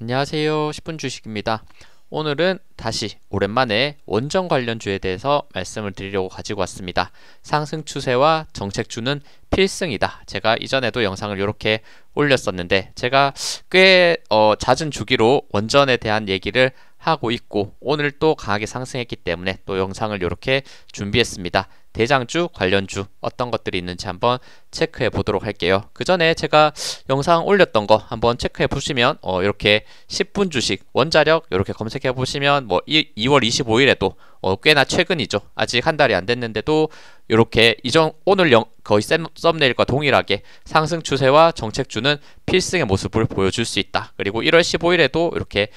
안녕하세요. 10분 주식입니다. 오늘은 다시 오랜만에 원전 관련주에 대해서 말씀을 드리려고 가지고 왔습니다. 상승 추세와 정책주는 필승이다. 제가 이전에도 영상을 이렇게 올렸었는데 제가 꽤 잦은 주기로 원전에 대한 얘기를 하고 있고 오늘 또 강하게 상승했기 때문에 또 영상을 이렇게 준비했습니다. 대장주, 관련주 어떤 것들이 있는지 한번 체크해 보도록 할게요. 그 전에 제가 영상 올렸던 거 한번 체크해 보시면 이렇게 10분 주식 원자력 이렇게 검색해 보시면 뭐 2월 25일에도 꽤나 최근이죠. 아직 한 달이 안 됐는데도 이렇게 오늘 거의 썸네일과 동일하게 상승 추세와 정책주는 필승의 모습을 보여줄 수 있다. 그리고 1월 15일에도 이렇게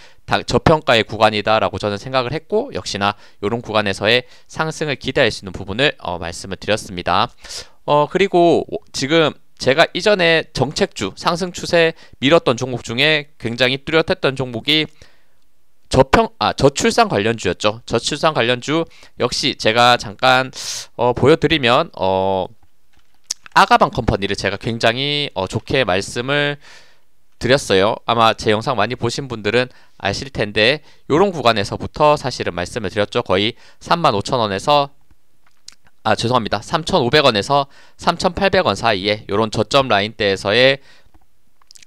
저평가의 구간이다라고 저는 생각을 했고 역시나 이런 구간에서의 상승을 기대할 수 있는 부분을 말씀을 드렸습니다. 그리고 지금 제가 이전에 정책주 상승 추세 밀었던 종목 중에 굉장히 뚜렷했던 종목이 저출산 관련주였죠. 저출산 관련주 역시 제가 잠깐 보여드리면 아가방 컴퍼니를 제가 굉장히 좋게 말씀을 드렸어요. 아마 제 영상 많이 보신 분들은 아실 텐데 요런 구간에서부터 사실은 말씀을 드렸죠. 거의 35,000원에서 죄송합니다. 3,500원에서 3,800원 사이에 요런 저점 라인대에서의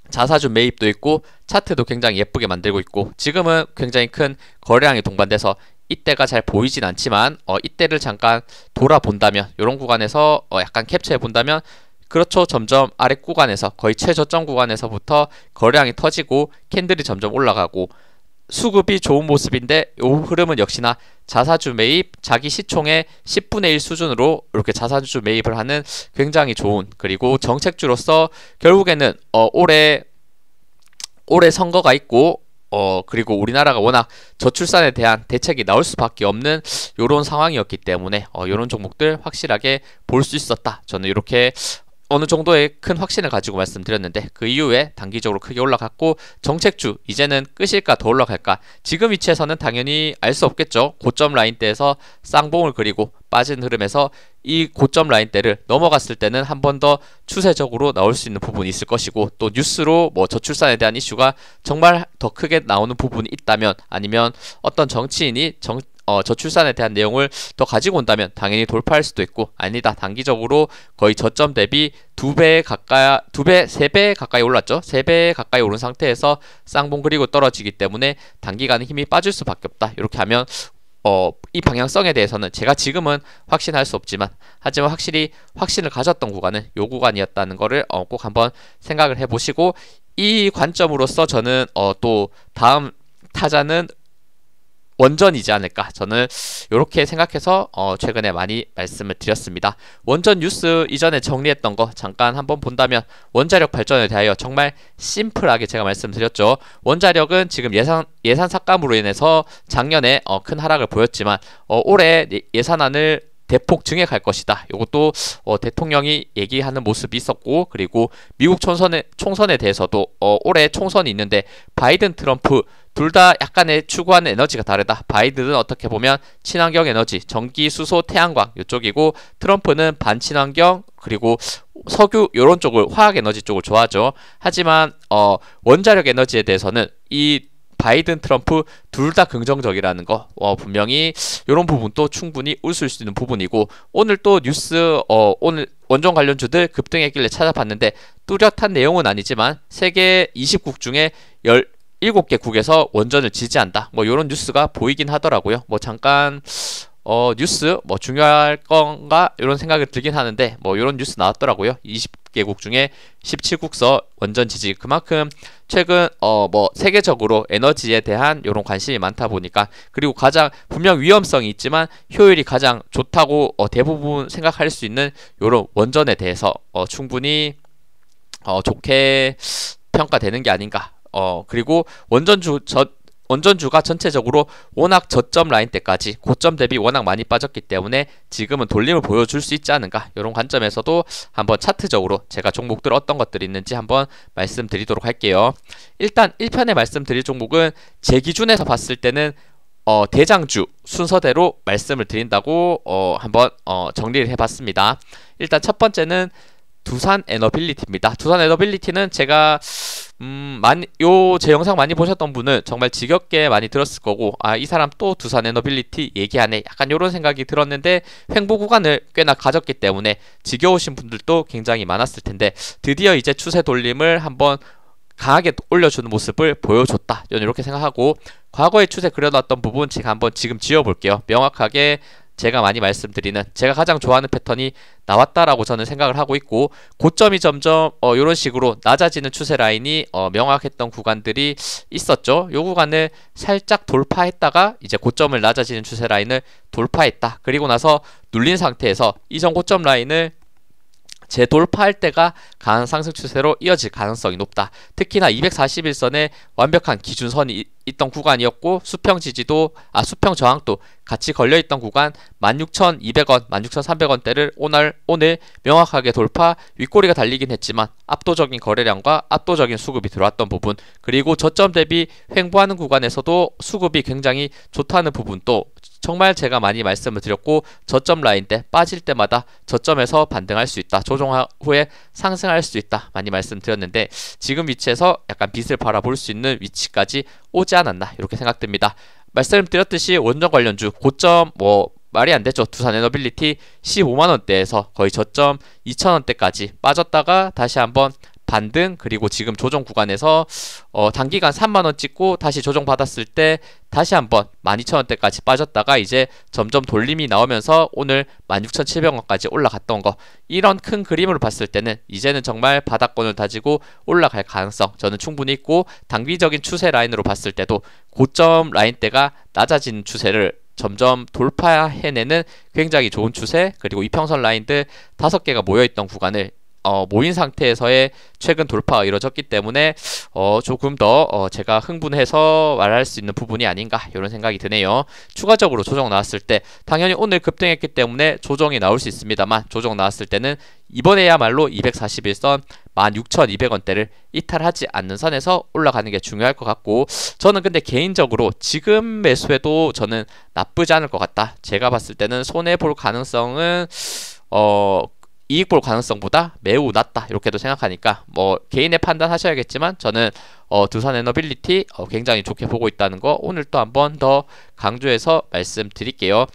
자사주 매입도 있고 차트도 굉장히 예쁘게 만들고 있고 지금은 굉장히 큰 거래량이 동반돼서 이때가 잘 보이진 않지만 이때를 잠깐 돌아본다면 이런 구간에서 약간 캡처해 본다면 그렇죠. 점점 아래 구간에서 거의 최저점 구간에서부터 거래량이 터지고 캔들이 점점 올라가고 수급이 좋은 모습인데 이 흐름은 역시나 자사주 매입, 자기 시총의 10분의 1 수준으로 이렇게 자사주 매입을 하는 굉장히 좋은 그리고 정책주로서 결국에는 올해 선거가 있고 그리고 우리나라가 워낙 저출산에 대한 대책이 나올 수밖에 없는 이런 상황이었기 때문에 이런 종목들 확실하게 볼 수 있었다. 저는 이렇게 어느 정도의 큰 확신을 가지고 말씀드렸는데 그 이후에 단기적으로 크게 올라갔고 정책주 이제는 끝일까 더 올라갈까 지금 위치에서는 당연히 알 수 없겠죠. 고점 라인대에서 쌍봉을 그리고 빠진 흐름에서 이 고점 라인대를 넘어갔을 때는 한 번 더 추세적으로 나올 수 있는 부분이 있을 것이고 또 뉴스로 뭐 저출산에 대한 이슈가 정말 더 크게 나오는 부분이 있다면 아니면 어떤 정치인이 저출산에 대한 내용을 더 가지고 온다면 당연히 돌파할 수도 있고 아니다. 단기적으로 거의 저점 대비 2배 가까이 3배 가까이 올랐죠. 3배 가까이 오른 상태에서 쌍봉 그리고 떨어지기 때문에 단기간에 힘이 빠질 수밖에 없다. 이렇게 하면 이 방향성에 대해서는 제가 지금은 확신할 수 없지만 하지만 확실히 확신을 가졌던 구간은 요 구간이었다는 거를 꼭 한번 생각을 해보시고 이 관점으로서 저는 또 다음 타자는 원전이지 않을까 저는 이렇게 생각해서 최근에 많이 말씀을 드렸습니다. 원전 뉴스 이전에 정리했던 거 잠깐 한번 본다면 원자력 발전에 대하여 정말 심플하게 제가 말씀드렸죠. 원자력은 지금 예산 삭감으로 인해서 작년에 큰 하락을 보였지만 올해 예산안을 대폭 증액할 것이다. 이것도 대통령이 얘기하는 모습이 있었고 그리고 미국 총선에 대해서도 올해 총선이 있는데 바이든 트럼프 둘 다 약간의 추구하는 에너지가 다르다. 바이든은 어떻게 보면 친환경 에너지, 전기, 수소, 태양광 이쪽이고 트럼프는 반친환경 그리고 석유 이런 쪽을 화학 에너지 쪽을 좋아하죠. 하지만 원자력 에너지에 대해서는 이 바이든, 트럼프 둘 다 긍정적이라는 거 분명히 이런 부분도 충분히 웃을 수 있는 부분이고 오늘 또 뉴스 오늘 원전 관련주들 급등했길래 찾아봤는데 뚜렷한 내용은 아니지만 세계 20국 중에 17개 국에서 원전을 지지한다. 뭐 이런 뉴스가 보이긴 하더라고요. 뭐 잠깐 뉴스 뭐 중요할 건가 이런 생각이 들긴 하는데 뭐 이런 뉴스 나왔더라고요. 20개국 중에 17국서 원전 지지 그만큼 최근 뭐 세계적으로 에너지에 대한 이런 관심이 많다 보니까 그리고 가장 분명 위험성이 있지만 효율이 가장 좋다고 대부분 생각할 수 있는 이런 원전에 대해서 충분히 좋게 평가되는 게 아닌가. 그리고 원전주가 전체적으로 워낙 저점 라인 때까지 고점 대비 워낙 많이 빠졌기 때문에 지금은 돌림을 보여줄 수 있지 않은가 이런 관점에서도 한번 차트적으로 제가 종목들 어떤 것들이 있는지 한번 말씀드리도록 할게요. 일단 1편에 말씀드릴 종목은 제 기준에서 봤을 때는 대장주 순서대로 말씀을 드린다고 한번 정리를 해봤습니다. 일단 첫 번째는 두산 에너빌리티입니다. 두산 에너빌리티는 제가 제 영상 많이 보셨던 분은 정말 지겹게 많이 들었을 거고, 이 사람 또 두산 에너빌리티 얘기하네, 약간 이런 생각이 들었는데 횡보 구간을 꽤나 가졌기 때문에 지겨우신 분들도 굉장히 많았을 텐데, 드디어 이제 추세 돌림을 한번 강하게 올려주는 모습을 보여줬다, 저는 이렇게 생각하고, 과거의 추세 그려놨던 부분 제가 한번 지금 지워볼게요. 명확하게 제가 많이 말씀드리는, 제가 가장 좋아하는 패턴이 나왔다라고 저는 생각을 하고 있고, 고점이 점점 이런 식으로 낮아지는 추세 라인이 명확했던 구간들이 있었죠. 요 구간을 살짝 돌파했다가 이제 고점을 낮아지는 추세 라인을 돌파했다. 그리고 나서 눌린 상태에서 이전 고점 라인을 재돌파할 때가 강한 상승 추세로 이어질 가능성이 높다. 특히나 241선에 완벽한 기준선이 있던 구간이었고, 수평 지지도, 수평 저항도 같이 걸려있던 구간 16,200원, 16,300원대를 오늘 명확하게 돌파, 윗꼬리가 달리긴 했지만 압도적인 거래량과 압도적인 수급이 들어왔던 부분, 그리고 저점 대비 횡보하는 구간에서도 수급이 굉장히 좋다는 부분도 정말 제가 많이 말씀을 드렸고, 저점 라인 때 빠질 때마다 저점에서 반등할 수 있다, 조정 후에 상승할 수 있다 많이 말씀드렸는데, 지금 위치에서 약간 빛을 바라볼 수 있는 위치까지 오지 않았나 이렇게 생각됩니다. 말씀드렸듯이 원전 관련주 고점 말이 안 되죠. 두산 에너빌리티 15만원대에서 거의 저점 2,000원대까지 빠졌다가 다시 한번 반등, 그리고 지금 조정 구간에서 단기간 3만원 찍고 다시 조정 받았을 때 다시 한번 12,000원대까지 빠졌다가 이제 점점 돌림이 나오면서 오늘 16,700원까지 올라갔던 거, 이런 큰 그림으로 봤을 때는 이제는 정말 바닥권을 다지고 올라갈 가능성 저는 충분히 있고, 단기적인 추세 라인으로 봤을 때도 고점 라인대가 낮아지는 추세를 점점 돌파해내는 굉장히 좋은 추세, 그리고 이평선 라인들 5개가 모여있던 구간을 모인 상태에서의 최근 돌파가 이루어졌기 때문에 조금 더 제가 흥분해서 말할 수 있는 부분이 아닌가 이런 생각이 드네요. 추가적으로 조정 나왔을 때 당연히 오늘 급등했기 때문에 조정이 나올 수 있습니다만, 조정 나왔을 때는 이번에야말로 241선 16,200원대를 이탈하지 않는 선에서 올라가는 게 중요할 것 같고, 저는 근데 개인적으로 지금 매수해도 저는 나쁘지 않을 것 같다. 제가 봤을 때는 손해볼 가능성은 이익 볼 가능성보다 매우 낮다 이렇게도 생각하니까 개인의 판단 하셔야겠지만, 저는 두산 에너빌리티 굉장히 좋게 보고 있다는 거 오늘 또 한 번 더 강조해서 말씀드릴게요.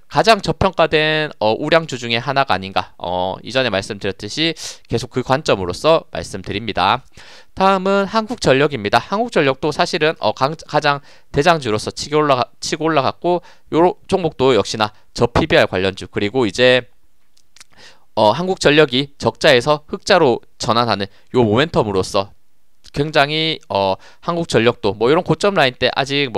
가장 저평가된 우량주 중에 하나가 아닌가, 이전에 말씀드렸듯이 계속 그 관점으로서 말씀드립니다. 다음은 한국전력입니다. 한국전력도 사실은 가장 대장주로서 치고 올라갔고, 요 종목도 역시나 저 PBR 관련주, 그리고 이제 한국전력이 적자에서 흑자로 전환하는 요 모멘텀으로서 굉장히 한국전력도 이런 고점 라인 때 아직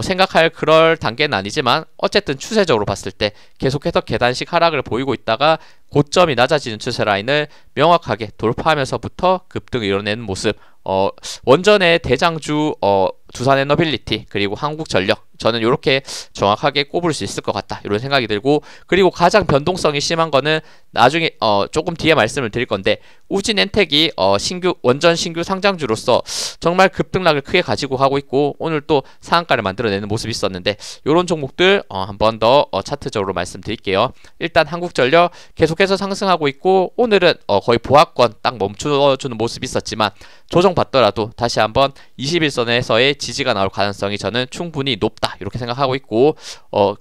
생각할 그럴 단계는 아니지만, 어쨌든 추세적으로 봤을 때 계속해서 계단식 하락을 보이고 있다가 고점이 낮아지는 추세 라인을 명확하게 돌파하면서부터 급등을 이뤄내는 모습, 원전의 대장주 두산 에너빌리티 그리고 한국전력, 저는 이렇게 정확하게 꼽을 수 있을 것 같다 이런 생각이 들고, 그리고 가장 변동성이 심한 거는 나중에 조금 뒤에 말씀을 드릴 건데, 우진엔텍이 원전 신규 상장주로서 정말 급등락을 크게 가지고 가고 있고, 오늘 또 상한가를 만들어내는 모습이 있었는데, 이런 종목들 한 번 더 차트적으로 말씀드릴게요. 일단 한국전력 계속해서 상승하고 있고, 오늘은 거의 보합권 딱 멈춰주는 모습이 있었지만, 조정 받더라도 다시 한번 21선에서의 지지가 나올 가능성이 저는 충분히 높다 이렇게 생각하고 있고,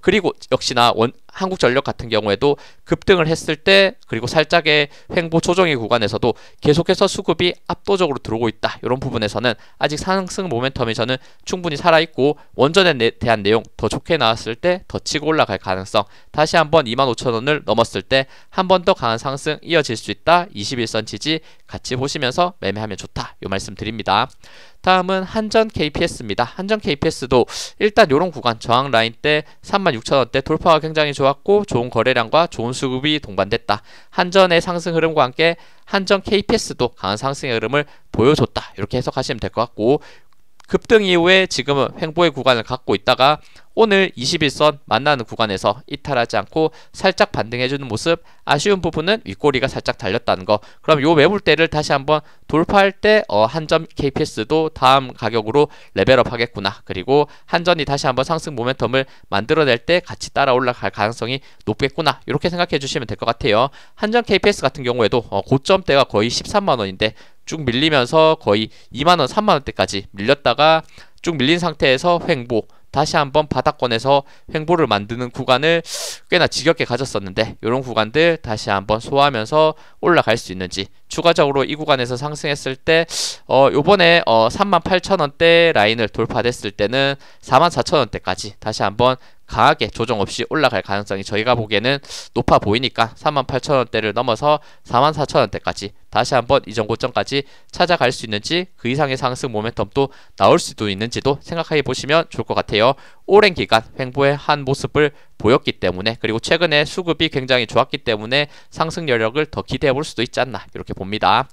그리고 역시나 한국전력 같은 경우에도 급등을 했을 때, 그리고 살짝의 횡보 조정의 구간에서도 계속해서 수급이 압도적으로 들어오고 있다, 이런 부분에서는 아직 상승 모멘텀이 저는 충분히 살아있고, 원전에 대한 내용 더 좋게 나왔을 때 더 치고 올라갈 가능성, 다시 한번 25,000원을 넘었을 때 한 번 더 강한 상승 이어질 수 있다, 21선 지지 같이 보시면서 매매하면 좋다 이 말씀 드립니다. 다음은 한전 KPS입니다. 한전 KPS도 일단 요런 구간 저항 라인 때 36,000원대 돌파가 굉장히 좋았고, 좋은 거래량과 좋은 수급이 동반됐다. 한전의 상승 흐름과 함께 한전 KPS도 강한 상승의 흐름을 보여줬다 이렇게 해석하시면 될 것 같고, 급등 이후에 지금은 횡보의 구간을 갖고 있다가 오늘 21선 만나는 구간에서 이탈하지 않고 살짝 반등해주는 모습. 아쉬운 부분은 윗꼬리가 살짝 달렸다는 거. 그럼 요 매물대를 다시 한번 돌파할 때 한전 KPS도 다음 가격으로 레벨업 하겠구나. 그리고 한전이 다시 한번 상승 모멘텀을 만들어낼 때 같이 따라 올라갈 가능성이 높겠구나. 이렇게 생각해 주시면 될 것 같아요. 한전 KPS 같은 경우에도 고점대가 거의 13만원인데 쭉 밀리면서 거의 2만원, 3만원대까지 밀렸다가 쭉 밀린 상태에서 횡보, 다시 한번 바닥권에서 횡보를 만드는 구간을 꽤나 지겹게 가졌었는데 이런 구간들 다시 한번 소화하면서 올라갈 수 있는지, 추가적으로 이 구간에서 상승했을 때 요번에 38,000원대 라인을 돌파됐을 때는 44,000원대까지 다시 한번 강하게 조정 없이 올라갈 가능성이 저희가 보기에는 높아 보이니까 38,000원대를 넘어서 44,000원대까지 다시 한번 이전 고점까지 찾아갈 수 있는지, 그 이상의 상승 모멘텀도 나올 수도 있는지도 생각해 보시면 좋을 것 같아요. 오랜 기간 횡보의 한 모습을 보였기 때문에, 그리고 최근에 수급이 굉장히 좋았기 때문에 상승 여력을 더 기대해 볼 수도 있지 않나 이렇게 봅니다.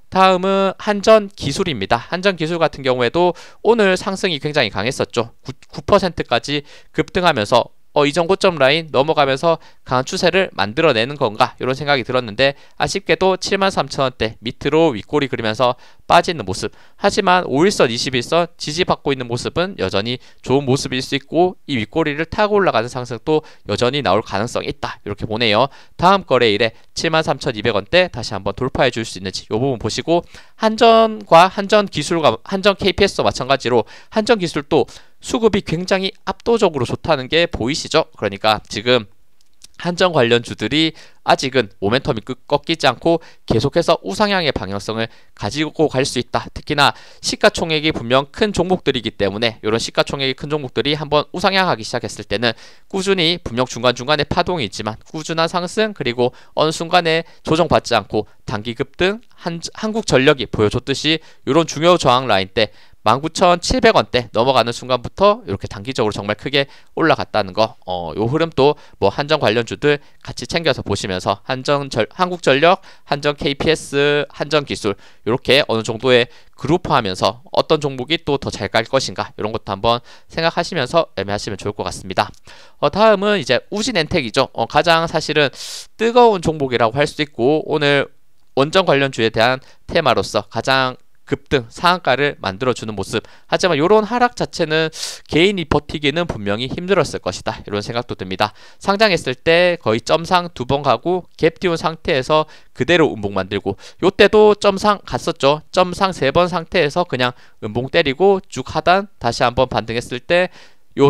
다음은 한전 기술입니다. 한전 기술 같은 경우에도 오늘 상승이 굉장히 강했었죠. 9%까지 급등하면서 이전 고점 라인 넘어가면서 강한 추세를 만들어내는 건가 이런 생각이 들었는데, 아쉽게도 73,000원대 밑으로 윗꼬리 그리면서 빠지는 모습. 하지만 5일선, 21선 지지받고 있는 모습은 여전히 좋은 모습일 수 있고, 이 윗꼬리를 타고 올라가는 상승도 여전히 나올 가능성이 있다 이렇게 보네요. 다음 거래일에 73,200원대 다시 한번 돌파해 줄 수 있는지 이 부분 보시고, 한전과 한전 기술과 한전 KPS와 마찬가지로 한전 기술도 수급이 굉장히 압도적으로 좋다는 게 보이시죠? 그러니까 지금 한전 관련주들이 아직은 모멘텀이 꺾이지 않고 계속해서 우상향의 방향성을 가지고 갈 수 있다. 특히나 시가총액이 분명 큰 종목들이기 때문에 이런 시가총액이 큰 종목들이 한번 우상향하기 시작했을 때는 꾸준히, 분명 중간중간에 파동이 있지만 꾸준한 상승, 그리고 어느 순간에 조정받지 않고 단기 급등, 한국전력이 보여줬듯이 이런 중요 저항 라인 때 19,700원대 넘어가는 순간부터 이렇게 단기적으로 정말 크게 올라갔다는 거, 요 흐름도 뭐 한전 관련주들 같이 챙겨서 보시면서 한국전력, 한전 KPS, 한전기술 이렇게 어느 정도의 그룹화하면서 어떤 종목이 또 더 잘 갈 것인가 이런 것도 한번 생각하시면서 매매하시면 좋을 것 같습니다. 다음은 이제 우진엔텍이죠. 가장 사실은 뜨거운 종목이라고 할 수도 있고, 오늘 원전 관련주에 대한 테마로서 가장 급등 상한가를 만들어주는 모습. 하지만 이런 하락 자체는 개인이 버티기는 분명히 힘들었을 것이다 이런 생각도 듭니다. 상장했을 때 거의 점상 2번 가고 갭 띄운 상태에서 그대로 음봉 만들고, 요때도 점상 갔었죠. 점상 3번 상태에서 그냥 음봉 때리고 쭉 하단 다시 한번 반등했을 때 요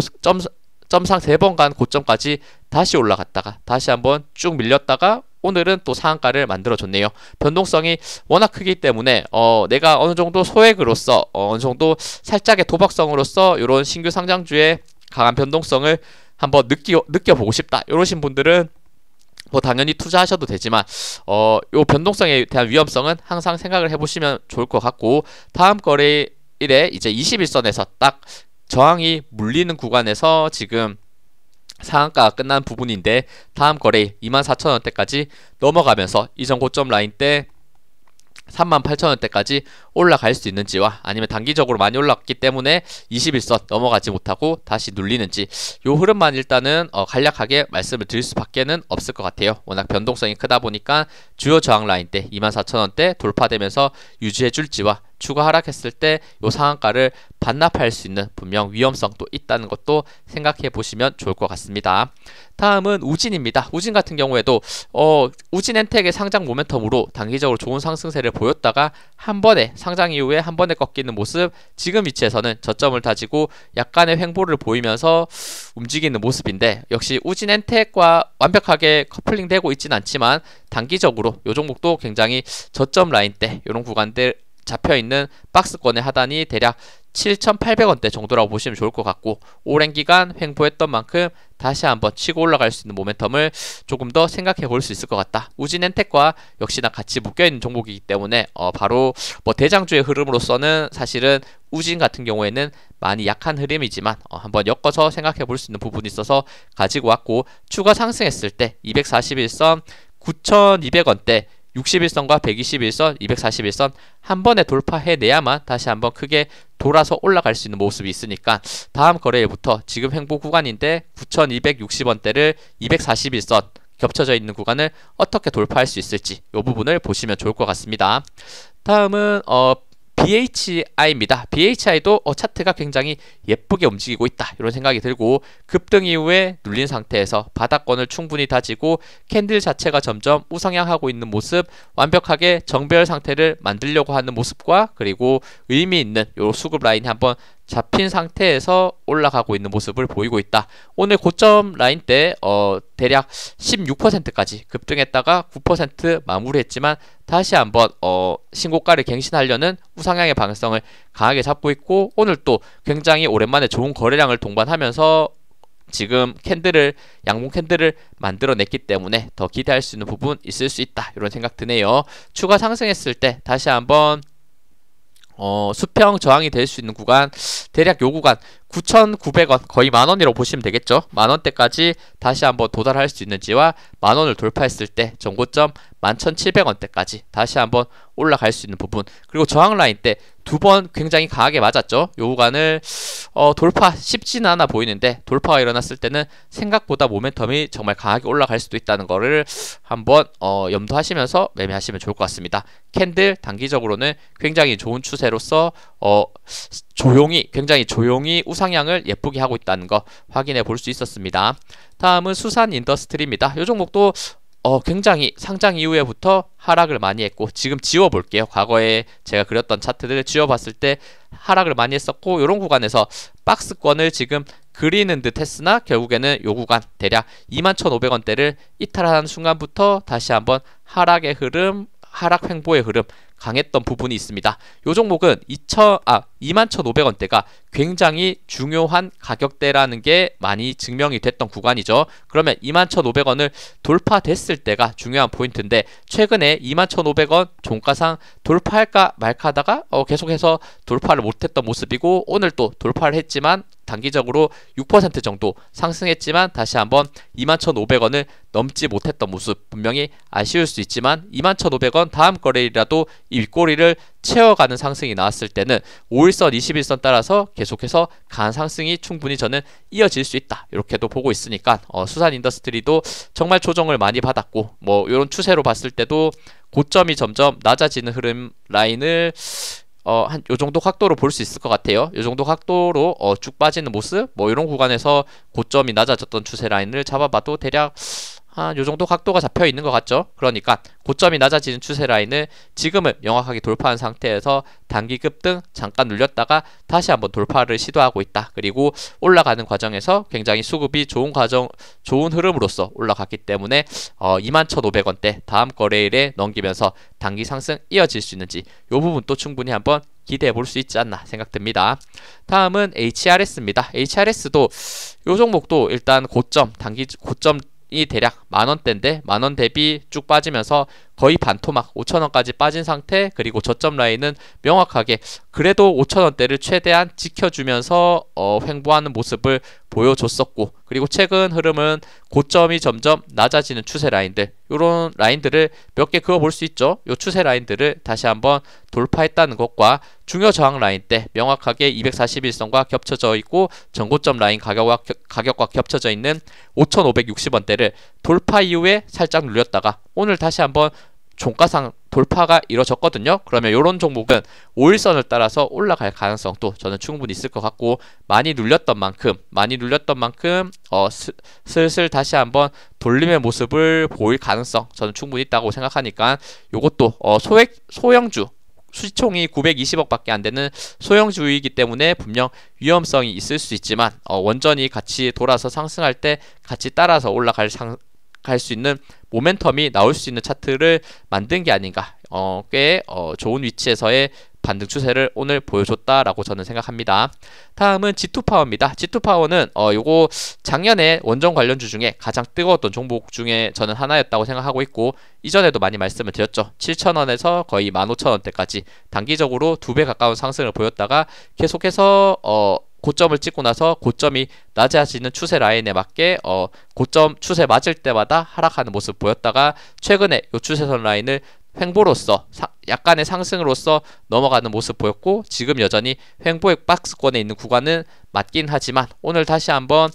점상 3번 간 고점까지 다시 올라갔다가 다시 한번 쭉 밀렸다가 오늘은 또 상한가를 만들어줬네요. 변동성이 워낙 크기 때문에 내가 어느 정도 소액으로서 어느 정도 살짝의 도박성으로서 이런 신규 상장주의 강한 변동성을 한번 느껴보고 싶다 이러신 분들은 뭐 당연히 투자하셔도 되지만 요 변동성에 대한 위험성은 항상 생각을 해보시면 좋을 것 같고, 다음 거래일에 이제 21선에서 딱 저항이 물리는 구간에서 지금 상한가가 끝난 부분인데, 다음 거래일 24,000원대까지 넘어가면서 이전 고점 라인 때 38,000원대까지 올라갈 수 있는지와, 아니면 단기적으로 많이 올랐기 때문에 21선 넘어가지 못하고 다시 눌리는지, 요 흐름만 일단은 간략하게 말씀을 드릴 수밖에는 없을 것 같아요. 워낙 변동성이 크다 보니까 주요 저항 라인 때 24,000원대 돌파되면서 유지해 줄지와 추가 하락했을 때 요 상한가를 반납할 수 있는 분명 위험성도 있다는 것도 생각해 보시면 좋을 것 같습니다. 다음은 우진입니다. 우진 같은 경우에도 우진엔텍의 상장 모멘텀으로 단기적으로 좋은 상승세를 보였다가 한 번에 상장 이후에 한 번에 꺾이는 모습, 지금 위치에서는 저점을 다지고 약간의 횡보를 보이면서 움직이는 모습인데, 역시 우진엔텍과 완벽하게 커플링 되고 있진 않지만 단기적으로 요 종목도 굉장히 저점 라인 때 이런 구간들 잡혀있는 박스권의 하단이 대략 7,800원대 정도라고 보시면 좋을 것 같고, 오랜 기간 횡보했던 만큼 다시 한번 치고 올라갈 수 있는 모멘텀을 조금 더 생각해 볼 수 있을 것 같다. 우진엔텍과 역시나 같이 묶여있는 종목이기 때문에 바로 뭐 대장주의 흐름으로서는 사실은 우진 같은 경우에는 많이 약한 흐름이지만 한번 엮어서 생각해 볼 수 있는 부분이 있어서 가지고 왔고, 추가 상승했을 때 241선 9,200원대 61선과 121선, 241선 한 번에 돌파해내야만 다시 한번 크게 돌아서 올라갈 수 있는 모습이 있으니까 다음 거래일부터 지금 횡보 구간인데 9,260원대를 241선 겹쳐져 있는 구간을 어떻게 돌파할 수 있을지 이 부분을 보시면 좋을 것 같습니다. 다음은 BHI입니다. BHI도 차트가 굉장히 예쁘게 움직이고 있다 이런 생각이 들고 급등 이후에 눌린 상태에서 바닥권을 충분히 다지고 캔들 자체가 점점 우상향하고 있는 모습, 완벽하게 정배열 상태를 만들려고 하는 모습과 그리고 의미 있는 요 수급 라인이 한번 잡힌 상태에서 올라가고 있는 모습을 보이고 있다. 오늘 고점 라인 때 대략 16%까지 급등했다가 9% 마무리했지만 다시 한번 신고가를 갱신하려는 우상향의 방향성을 강하게 잡고 있고 오늘 또 굉장히 오랜만에 좋은 거래량을 동반하면서 지금 양봉 캔들을 만들어냈기 때문에 더 기대할 수 있는 부분 있을 수 있다 이런 생각 드네요. 추가 상승했을 때 다시 한번 수평 저항이 될 수 있는 구간 대략 요 구간 9,900원 거의 만원이라고 보시면 되겠죠. 만원대까지 다시 한번 도달할 수 있는지와 만원을 돌파했을 때 전고점 11,700원대까지 다시 한번 올라갈 수 있는 부분 그리고 저항 라인 때 두 번 굉장히 강하게 맞았죠. 요 구간을 돌파 쉽지는 않아 보이는데 돌파가 일어났을 때는 생각보다 모멘텀이 정말 강하게 올라갈 수도 있다는 거를 한번 염두하시면서 매매하시면 좋을 것 같습니다. 캔들 단기적으로는 굉장히 좋은 추세로서 굉장히 조용히 우상향을 예쁘게 하고 있다는 거 확인해 볼 수 있었습니다. 다음은 수산 인더스트리입니다. 이 종목도 굉장히 상장 이후에부터 하락을 많이 했고 지금 지워볼게요. 과거에 제가 그렸던 차트들을 지워봤을 때 하락을 많이 했었고 이런 구간에서 박스권을 지금 그리는 듯 했으나 결국에는 요 구간 대략 21,500원대를 이탈하는 순간부터 다시 한번 하락의 흐름, 하락 횡보의 흐름 강했던 부분이 있습니다. 요 종목은 21,500원대가 굉장히 중요한 가격대라는 게 많이 증명이 됐던 구간이죠. 그러면 21,500원을 돌파됐을 때가 중요한 포인트인데 최근에 21,500원 종가상 돌파할까 말까 하다가 계속해서 돌파를 못했던 모습이고 오늘 또 돌파를 했지만 단기적으로 6% 정도 상승했지만 다시 한번 21,500원을 넘지 못했던 모습 분명히 아쉬울 수 있지만 21,500원 다음 거래일이라도 이 윗꼬리를 채워가는 상승이 나왔을 때는 5일선, 21선 따라서 계속해서 강한 상승이 충분히 저는 이어질 수 있다 이렇게도 보고 있으니까 수산 인더스트리도 정말 조정을 많이 받았고 뭐 이런 추세로 봤을 때도 고점이 점점 낮아지는 흐름 라인을 한 요 정도 각도로 볼 수 있을 것 같아요. 요 정도 각도로 쭉 빠지는 모습 뭐 이런 구간에서 고점이 낮아졌던 추세 라인을 잡아봐도 대략 한 요 정도 각도가 잡혀 있는 것 같죠. 그러니까 고점이 낮아지는 추세 라인을 지금은 명확하게 돌파한 상태에서 단기 급등 잠깐 눌렸다가 다시 한번 돌파를 시도하고 있다. 그리고 올라가는 과정에서 굉장히 수급이 좋은 흐름으로서 올라갔기 때문에 21,500원대 다음 거래일에 넘기면서 단기 상승 이어질 수 있는지 요 부분 또 충분히 한번 기대해 볼 수 있지 않나 생각됩니다. 다음은 HRS입니다. HRS도 요 종목도 일단 고점이 대략 만원대인데 만원 대비 쭉 빠지면서 거의 반토막 5,000원까지 빠진 상태 그리고 저점 라인은 명확하게 그래도 5,000원대를 최대한 지켜주면서 횡보하는 모습을 보여줬었고 그리고 최근 흐름은 고점이 점점 낮아지는 추세 라인들 이런 라인들을 몇 개 그어볼 수 있죠. 이 추세 라인들을 다시 한번 돌파했다는 것과 중요 저항 라인 때 명확하게 241선과 겹쳐져 있고 전고점 라인 가격과 겹쳐져 있는 5,560원대를 돌파 이후에 살짝 눌렸다가 오늘 다시 한번 종가상 돌파가 이루어졌거든요. 그러면 이런 종목은 5일선을 따라서 올라갈 가능성도 저는 충분히 있을 것 같고 많이 눌렸던 만큼 슬슬 다시 한번 돌림의 모습을 보일 가능성 저는 충분히 있다고 생각하니까 요것도 소형주 시총이 920억밖에 안 되는 소형주이기 때문에 분명 위험성이 있을 수 있지만 원전이 같이 돌아서 상승할 때 같이 따라서 올라갈 수 있는 모멘텀이 나올 수 있는 차트를 만든 게 아닌가 꽤 좋은 위치에서의 반등 추세를 오늘 보여줬다라고 저는 생각합니다. 다음은 G2파워입니다. G2파워는 요거 작년에 원전 관련주 중에 가장 뜨거웠던 종목 중에 저는 하나였다고 생각하고 있고 이전에도 많이 말씀을 드렸죠. 7,000원에서 거의 15,000원대까지 단기적으로 2배 가까운 상승을 보였다가 계속해서 고점을 찍고 나서 고점이 낮아지는 추세 라인에 맞게 고점 추세 맞을 때마다 하락하는 모습 보였다가 최근에 이 추세선 라인을 횡보로서 약간의 상승으로서 넘어가는 모습 보였고, 지금 여전히 횡보의 박스권에 있는 구간은 맞긴 하지만 오늘 다시 한번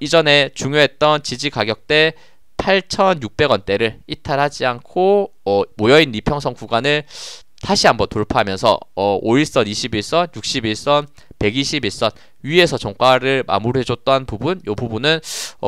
이전에 중요했던 지지 가격대 8,600원대를 이탈하지 않고 모여있는 이평선 구간을 다시 한번 돌파하면서 5일선, 21선, 61선, 121선 위에서 종가를 마무리해줬던 부분, 이 부분은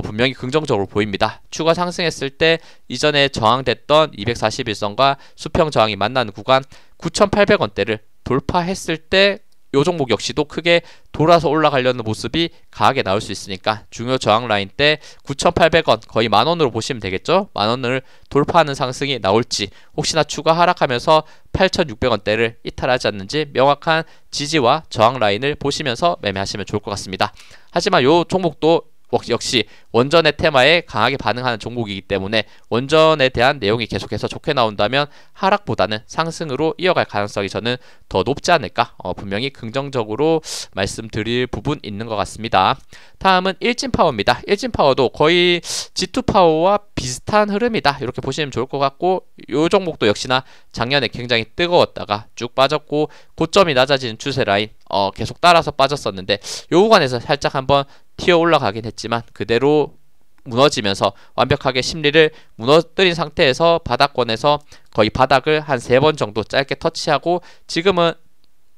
분명히 긍정적으로 보입니다. 추가 상승했을 때 이전에 저항됐던 241선과 수평 저항이 만나는 구간 9,800원대를 돌파했을 때 이 종목 역시도 크게 돌아서 올라가려는 모습이 강하게 나올 수 있으니까 중요 저항 라인 때 9,800원 거의 만원으로 보시면 되겠죠. 만원을 돌파하는 상승이 나올지, 혹시나 추가 하락하면서 8,600원대를 이탈하지 않는지 명확한 지지와 저항 라인을 보시면서 매매하시면 좋을 것 같습니다. 하지만 이 종목도 역시 원전의 테마에 강하게 반응하는 종목이기 때문에 원전에 대한 내용이 계속해서 좋게 나온다면 하락보다는 상승으로 이어갈 가능성이 저는 더 높지 않을까, 분명히 긍정적으로 말씀드릴 부분 있는 것 같습니다. 다음은 일진파워입니다. 일진파워도 거의 G2파워와 비슷한 흐름이다, 이렇게 보시면 좋을 것 같고, 이 종목도 역시나 작년에 굉장히 뜨거웠다가 쭉 빠졌고 고점이 낮아지는 추세 라인 계속 따라서 빠졌었는데 이 구간에서 살짝 한번 튀어 올라가긴 했지만 그대로 무너지면서 완벽하게 심리를 무너뜨린 상태에서 바닥권에서 거의 바닥을 한 3번 정도 짧게 터치하고 지금은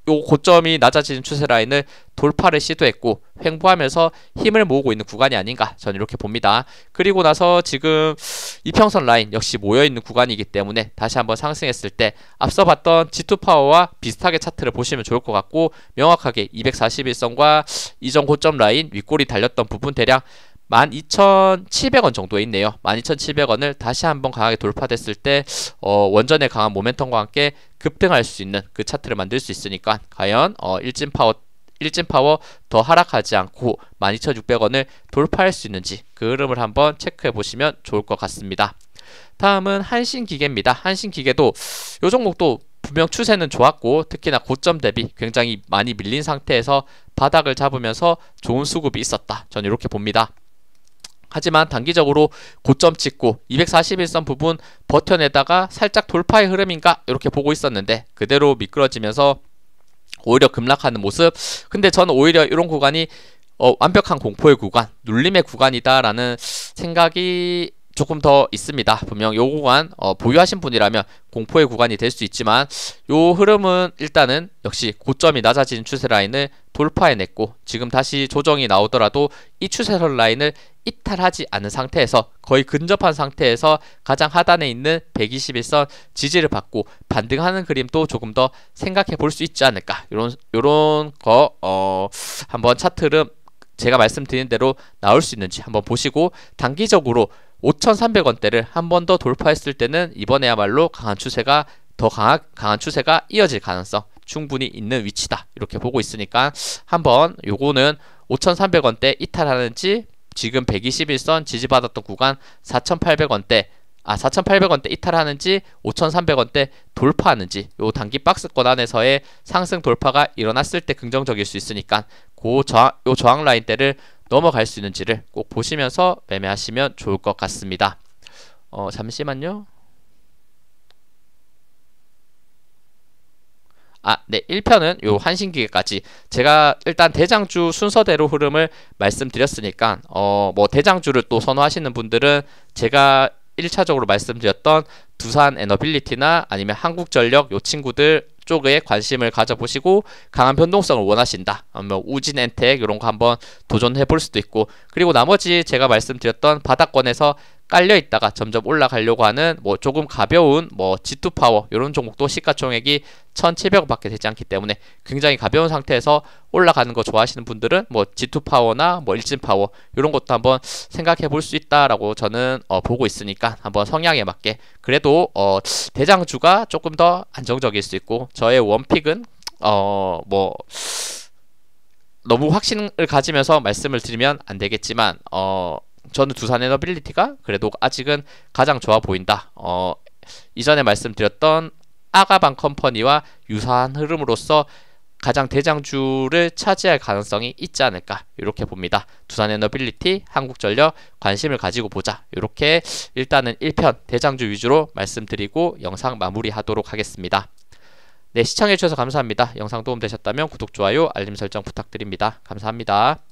요 고점이 낮아지는 추세 라인을 돌파를 시도했고 횡보하면서 힘을 모으고 있는 구간이 아닌가, 저는 이렇게 봅니다. 그리고 나서 지금 이평선 라인 역시 모여있는 구간이기 때문에 다시 한번 상승했을 때 앞서 봤던 G2파워와 비슷하게 차트를 보시면 좋을 것 같고, 명확하게 241선과 이전 고점 라인 윗골이 달렸던 부분 대략 12,700원 정도에 있네요. 12,700원을 다시 한번 강하게 돌파됐을 때 원전의 강한 모멘텀과 함께 급등할 수 있는 그 차트를 만들 수 있으니까 과연 일진파워 더 하락하지 않고 12,600원을 돌파할 수 있는지 그 흐름을 한번 체크해 보시면 좋을 것 같습니다. 다음은 한신기계입니다. 한신기계도 이 종목도 분명 추세는 좋았고 특히나 고점 대비 굉장히 많이 밀린 상태에서 바닥을 잡으면서 좋은 수급이 있었다, 저는 이렇게 봅니다. 하지만 단기적으로 고점 찍고 241선 부분 버텨내다가 살짝 돌파의 흐름인가 이렇게 보고 있었는데 그대로 미끄러지면서 오히려 급락하는 모습. 근데 저는 오히려 이런 구간이 완벽한 공포의 구간, 눌림의 구간이다라는 생각이 조금 더 있습니다. 분명 요 구간 보유하신 분이라면 공포의 구간이 될 수 있지만 요 흐름은 일단은 역시 고점이 낮아지는 추세 라인을 돌파해냈고 지금 다시 조정이 나오더라도 이 추세선 라인을 이탈하지 않은 상태에서 거의 근접한 상태에서 가장 하단에 있는 121선 지지를 받고 반등하는 그림도 조금 더 생각해 볼 수 있지 않을까, 요런 거 한번 차트 흐름 제가 말씀드린 대로 나올 수 있는지 한번 보시고, 단기적으로 5,300원대를 한 번 더 돌파했을 때는 이번에야말로 강한 추세가 이어질 가능성 충분히 있는 위치다, 이렇게 보고 있으니까 한번 요거는 5,300원대 이탈하는지 지금 121선 지지받았던 구간 4,800원대 이탈하는지 5,300원대 돌파하는지 요 단기 박스권 안에서의 상승 돌파가 일어났을 때 긍정적일 수 있으니까 요 저항 라인대를 넘어갈 수 있는지를 꼭 보시면서 매매하시면 좋을 것 같습니다. 잠시만요. 네, 1편은 요 한신기계까지 제가 일단 대장주 순서대로 흐름을 말씀드렸으니까 뭐 대장주를 또 선호하시는 분들은 제가 1차적으로 말씀드렸던 두산에너빌리티나 아니면 한국전력 요 친구들 쪽에 관심을 가져보시고 강한 변동성을 원하신다, 아니면 우진엔텍 이런 거 한번 도전해 볼 수도 있고, 그리고 나머지 제가 말씀드렸던 바닥권에서 깔려 있다가 점점 올라가려고 하는 뭐 조금 가벼운 뭐 G2파워 이런 종목도 시가총액이 1,700원 밖에 되지 않기 때문에 굉장히 가벼운 상태에서 올라가는 거 좋아하시는 분들은 뭐 G2파워나 뭐 일진파워 이런 것도 한번 생각해 볼 수 있다라고 저는 보고 있으니까 한번 성향에 맞게, 그래도 대장주가 조금 더 안정적일 수 있고 저의 원픽은 뭐 너무 확신을 가지면서 말씀을 드리면 안 되겠지만 저는 두산에너빌리티가 그래도 아직은 가장 좋아 보인다. 이전에 말씀드렸던 아가방 컴퍼니와 유사한 흐름으로서 가장 대장주를 차지할 가능성이 있지 않을까 이렇게 봅니다. 두산에너빌리티, 한국전력 관심을 가지고 보자. 이렇게 일단은 1편 대장주 위주로 말씀드리고 영상 마무리하도록 하겠습니다. 네, 시청해주셔서 감사합니다. 영상 도움되셨다면 구독, 좋아요, 알림 설정 부탁드립니다. 감사합니다.